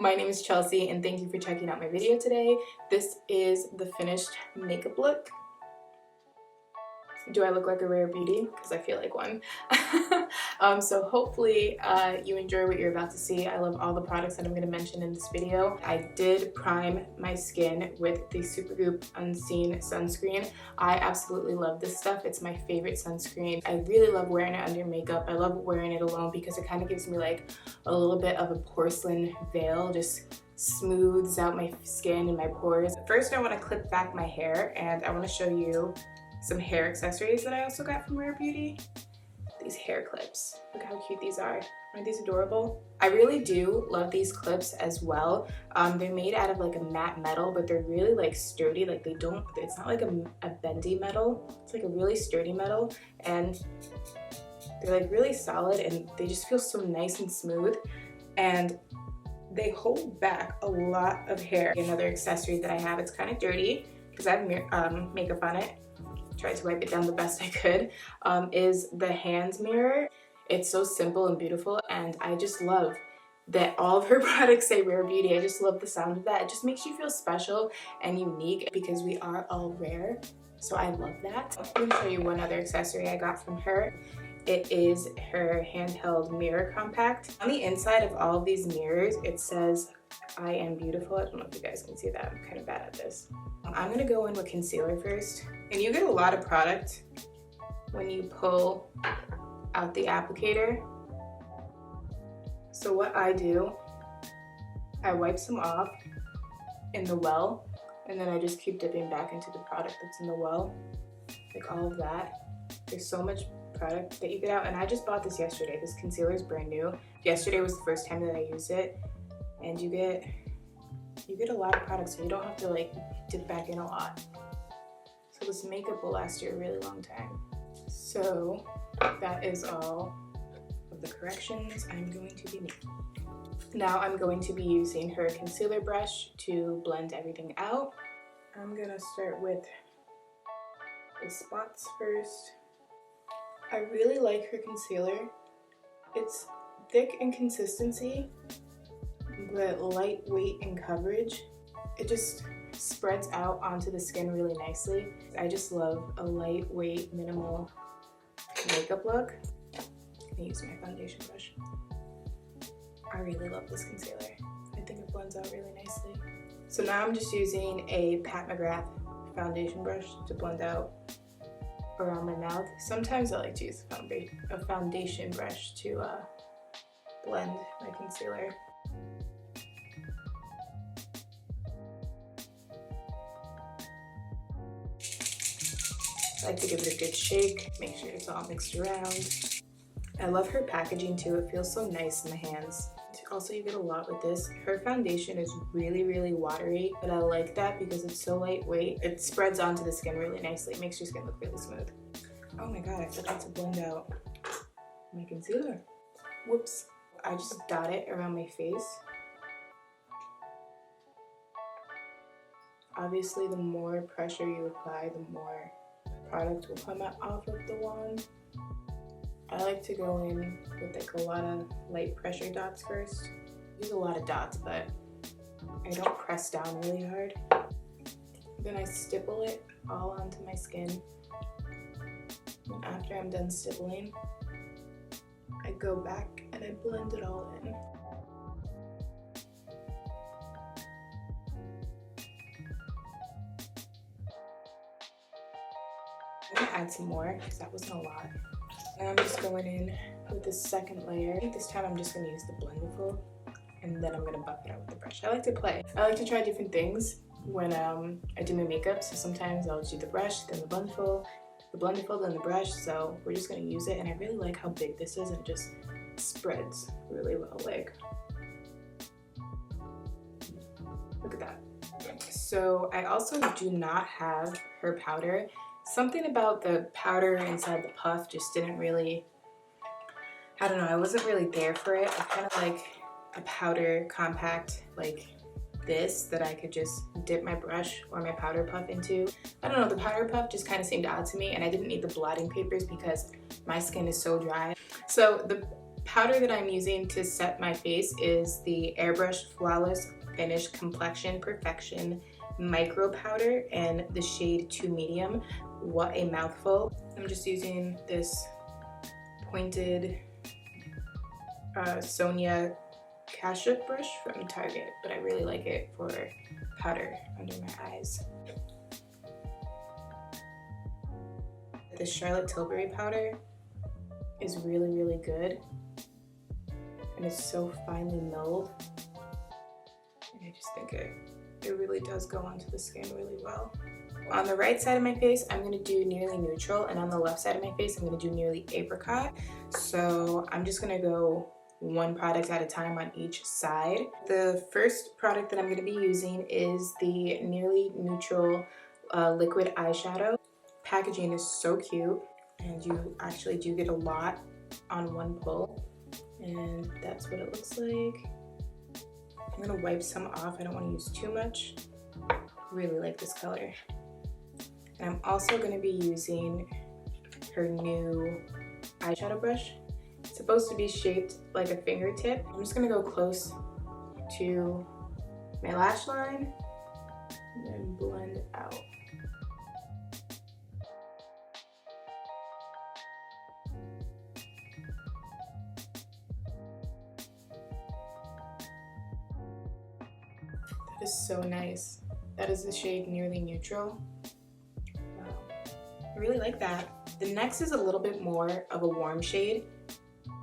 My name is Chelsea and thank you for checking out my video today. This is the finished makeup look. Do I look like a rare beauty? Because I feel like one. So hopefully you enjoy what you're about to see. I love all the products that I'm going to mention in this video. I did prime my skin with the Supergoop Unseen Sunscreen. I absolutely love this stuff. It's my favorite sunscreen. I really love wearing it under makeup. I love wearing it alone because it kind of gives me like a little bit of a porcelain veil, just smooths out my skin and my pores. First, I want to clip back my hair and I want to show you some hair accessories that I also got from Rare Beauty. These hair clips. Look how cute these are. Aren't these adorable? I really do love these clips as well. They're made out of like a matte metal, but they're really like sturdy. Like it's not like a bendy metal. It's like a really sturdy metal, and they're like really solid, and they just feel so nice and smooth, and they hold back a lot of hair. Another accessory that I have, it's kind of dirty because I have makeup on it. Tried to wipe it down the best I could, is the hand mirror. It's so simple and beautiful, and I just love that all of her products say Rare Beauty. I just love the sound of that. It just makes you feel special and unique because we are all rare, so I love that. I'm gonna show you one other accessory I got from her. It is her handheld mirror compact. On the inside of all of these mirrors, it says, "I am beautiful." I don't know if you guys can see that. I'm kind of bad at this. I'm gonna go in with concealer first. And you get a lot of product when you pull out the applicator. So what I do, I wipe some off in the well, and then I just keep dipping back into the product that's in the well. Like all of that. There's so much product that you get out, and I just bought this yesterday. This concealer is brand new. Yesterday was the first time that I used it, and you get a lot of product, so you don't have to like dip back in a lot. So this makeup will last you a really long time. So that is all of the corrections I'm going to be making. Now I'm going to be using her concealer brush to blend everything out. I'm gonna start with the spots first. I really like her concealer. It's thick in consistency, but lightweight in coverage. It just spreads out onto the skin really nicely. I just love a lightweight, minimal makeup look. I'm gonna use my foundation brush. I really love this concealer. I think it blends out really nicely. So now I'm just using a Pat McGrath foundation brush to blend out around my mouth. Sometimes I like to use a foundation brush to blend my concealer. I like to give it a good shake, make sure it's all mixed around. I love her packaging too. It feels so nice in the hands. Also, you get a lot with this. Her foundation is really, really watery, but I like that because it's so lightweight. It spreads onto the skin really nicely. It makes your skin look really smooth. Oh my god, I forgot to blend out my concealer. Whoops. I just dot it around my face. Obviously, the more pressure you apply, the more product will come off of the wand. I like to go in with like a lot of light pressure dots first. I use a lot of dots, but I don't press down really hard. Then I stipple it all onto my skin. And after I'm done stippling, I go back and I blend it all in. I'm gonna add some more because that wasn't a lot. Now I'm just going in with the second layer. I think this time I'm just gonna use the Blendiful, and then I'm gonna buff it out with the brush. I like to play. I like to try different things when I do my makeup. So sometimes I'll do the brush, then the Blendiful, then the brush. So we're just gonna use it, and I really like how big this is, and it just spreads really well. Like, look at that. So I also do not have her powder. Something about the powder inside the puff just didn't really, I don't know, I wasn't really there for it. I kind of like a powder compact like this that I could just dip my brush or my powder puff into. I don't know, the powder puff just kind of seemed odd to me, and I didn't need the blotting papers because my skin is so dry. So the powder that I'm using to set my face is the Airbrush Flawless Finish Complexion Perfection Micro Powder in the shade 2 Medium. What a mouthful. I'm just using this pointed Sonia Kashup brush from Target, but I really like it for powder under my eyes. The Charlotte Tilbury powder is really, really good, and it's so finely milled. And I just think it really does go onto the skin really well. On the right side of my face, I'm gonna do Nearly Neutral, and on the left side of my face, I'm gonna do Nearly Apricot. So I'm just gonna go one product at a time on each side. The first product that I'm gonna be using is the Nearly Neutral liquid eyeshadow. Packaging is so cute, and you actually do get a lot on one pull, and that's what it looks like. I'm gonna wipe some off. I don't want to use too much. Really like this color. And I'm also gonna be using her new eyeshadow brush. It's supposed to be shaped like a fingertip. I'm just gonna go close to my lash line and then blend out. That is so nice. That is the shade Nearly Neutral. Wow. I really like that. The next is a little bit more of a warm shade.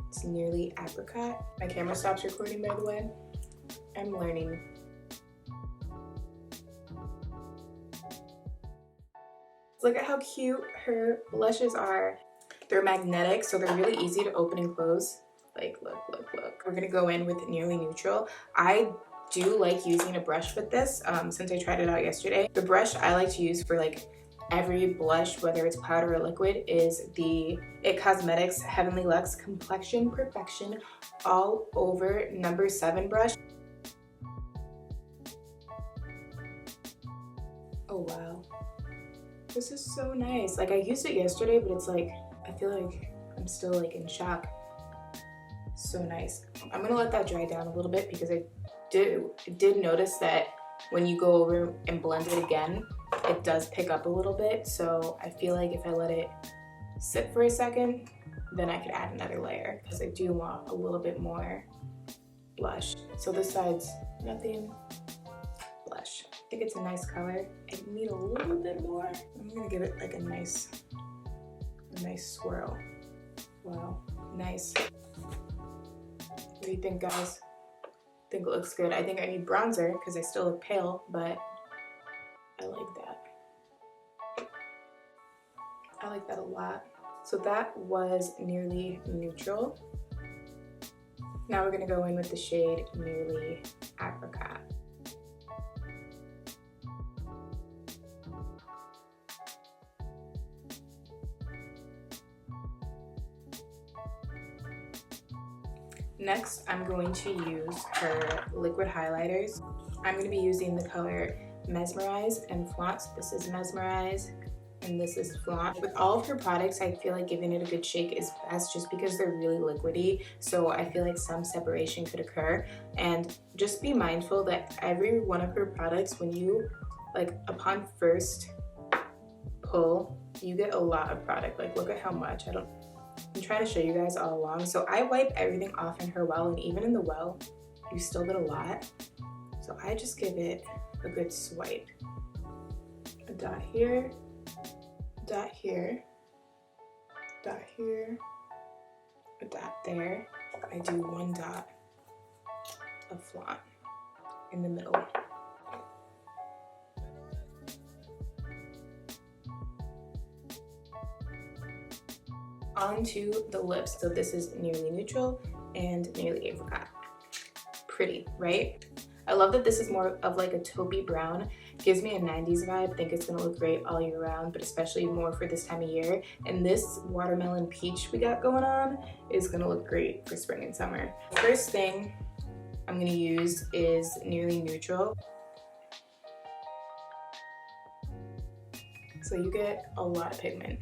It's Nearly Apricot. My camera stops recording, by the way. I'm learning. Look at how cute her blushes are. They're magnetic, so they're really easy to open and close. Like, look, look, look. We're gonna go in with Nearly Neutral. I do like using a brush with this since I tried it out yesterday. The brush I like to use for like every blush, whether it's powder or liquid, is the It Cosmetics Heavenly Luxe Complexion Perfection All Over No. 7 brush. Oh wow, this is so nice. Like, I used it yesterday, but it's like, I feel like I'm still like in shock. So nice. I'm gonna let that dry down a little bit because I did notice that when you go over and blend it again, it does pick up a little bit. So I feel like if I let it sit for a second, then I could add another layer because I do want a little bit more blush. So this side's nothing, blush. I think it's a nice color. I need a little bit more. I'm gonna give it like a nice swirl. Wow, nice. What do you think, guys? I think it looks good. I think I need bronzer because I still look pale, but I like that. I like that a lot. So that was Nearly Neutral. Now we're gonna go in with the shade Nearly Apricot. Next, I'm going to use her liquid highlighters. I'm going to be using the color Mesmerize and Flaunt. This is Mesmerize and this is Flaunt. With all of her products, I feel like giving it a good shake is best just because they're really liquidy. So I feel like some separation could occur. And just be mindful that every one of her products, when you, like, upon first pull, you get a lot of product. Like, look at how much. I'm trying to show you guys all along. So I wipe everything off in her well, and even in the well, you still get a lot. So I just give it a good swipe. A dot here, dot here, dot here, a dot there. I do one dot of Flaunt in the middle. Onto the lips. So this is Nearly Neutral and Nearly Apricot. Pretty, right? I love that this is more of like a taupey brown. Gives me a 90s vibe. Think it's gonna look great all year round, but especially more for this time of year. And this watermelon peach we got going on is gonna look great for spring and summer. First thing I'm gonna use is Nearly Neutral. So you get a lot of pigment.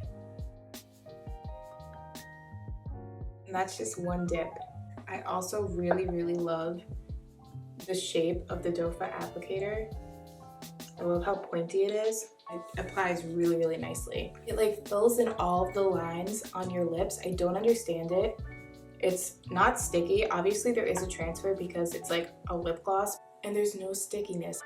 And that's just one dip I also really love the shape of the doe foot applicator. I love how pointy it is. It applies really nicely. It like fills in all of the lines on your lips. I don't understand it. It's not sticky. Obviously there is a transfer because it's like a lip gloss, and there's no stickiness.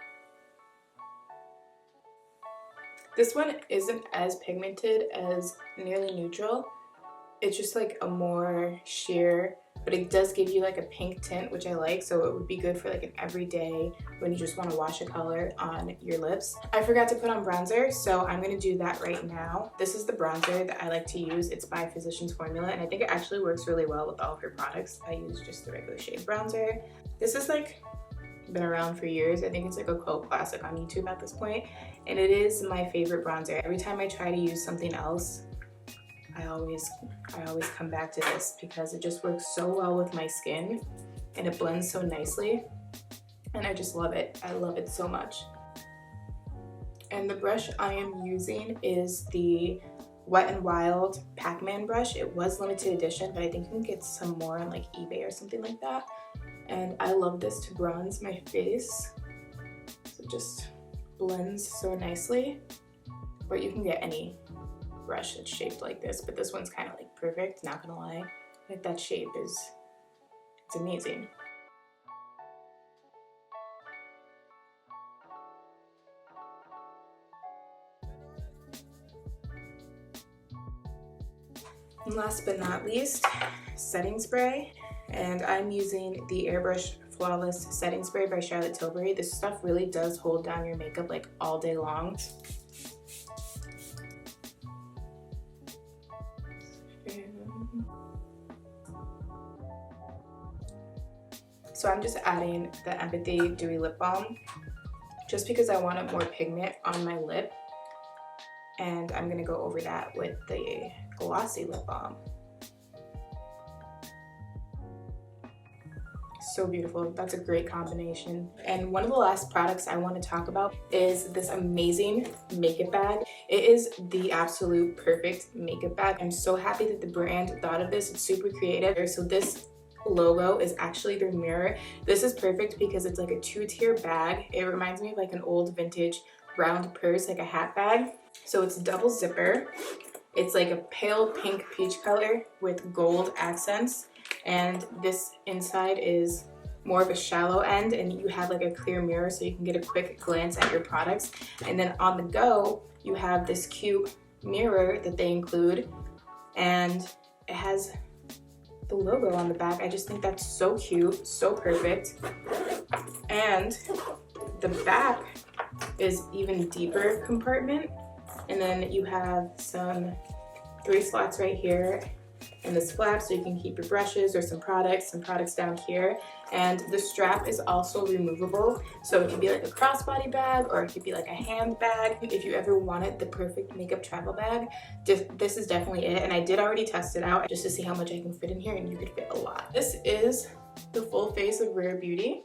This one isn't as pigmented as Nearly Neutral. It's just like a more sheer, but it does give you like a pink tint, which I like, so it would be good for like an everyday when you just want to wash a color on your lips. I forgot to put on bronzer, so I'm going to do that right now. This is the bronzer that I like to use. It's by Physicians Formula, and I think it actually works really well with all of her products. I use just the regular shade bronzer. This is like been around for years. I think it's like a cult classic on YouTube at this point, and it is my favorite bronzer. Every time I try to use something else, I always come back to this because it just works so well with my skin and it blends so nicely, and I just love it. I love it so much. And the brush I am using is the Wet n Wild Pac-Man brush. It was limited edition, but I think you can get some more on like eBay or something like that. And I love this to bronze my face. So it just blends so nicely. But you can get any brush that's shaped like this, but this one's kind of like perfect, not gonna lie. Like that shape is, it's amazing. And last but not least, setting spray. And I'm using the Airbrush Flawless Setting Spray by Charlotte Tilbury. This stuff really does hold down your makeup like all day long. So I'm just adding the Empathy Dewy Lip Balm just because I wanted more pigment on my lip, and I'm gonna go over that with the Glossy Lip Balm. So beautiful. That's a great combination. And one of the last products I want to talk about is this amazing makeup bag. It is the absolute perfect makeup bag. I'm so happy that the brand thought of this. It's super creative. So this logo is actually their mirror. This is perfect because it's like a two-tier bag. It reminds me of like an old vintage round purse, like a hat bag. So it's double zipper. It's like a pale pink peach color with gold accents. And this inside is more of a shallow end, and you have like a clear mirror so you can get a quick glance at your products. And then on the go, you have this cute mirror that they include, and it has the logo on the back. I just think that's so cute, so perfect. And the back is even deeper compartment, and then you have some 3 slots right here and this flap so you can keep your brushes or some products down here. And the strap is also removable, so it can be like a crossbody bag or it could be like a handbag. If you ever wanted the perfect makeup travel bag, this is definitely it. And I did already test it out just to see how much I can fit in here, and you could fit a lot. This is the full face of Rare Beauty.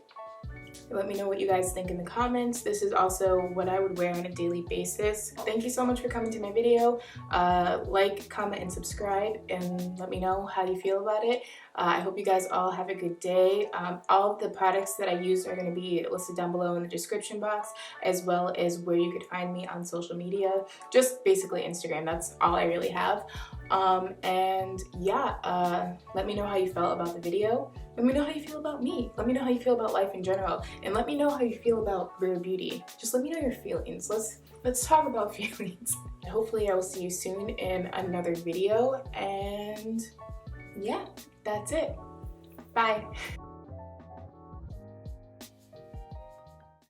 Let me know what you guys think in the comments. This is also what I would wear on a daily basis. Thank you so much for coming to my video. Like, comment, and subscribe, and let me know how you feel about it. I hope you guys all have a good day. All of the products that I use are going to be listed down below in the description box, as well as where you could find me on social media. Just basically Instagram, that's all I really have. And yeah, let me know how you felt about the video. Let me know how you feel about me. Let me know how you feel about life in general. And let me know how you feel about Rare Beauty. Just let me know your feelings. Let's talk about feelings. Hopefully I will see you soon in another video. And yeah, that's it. Bye.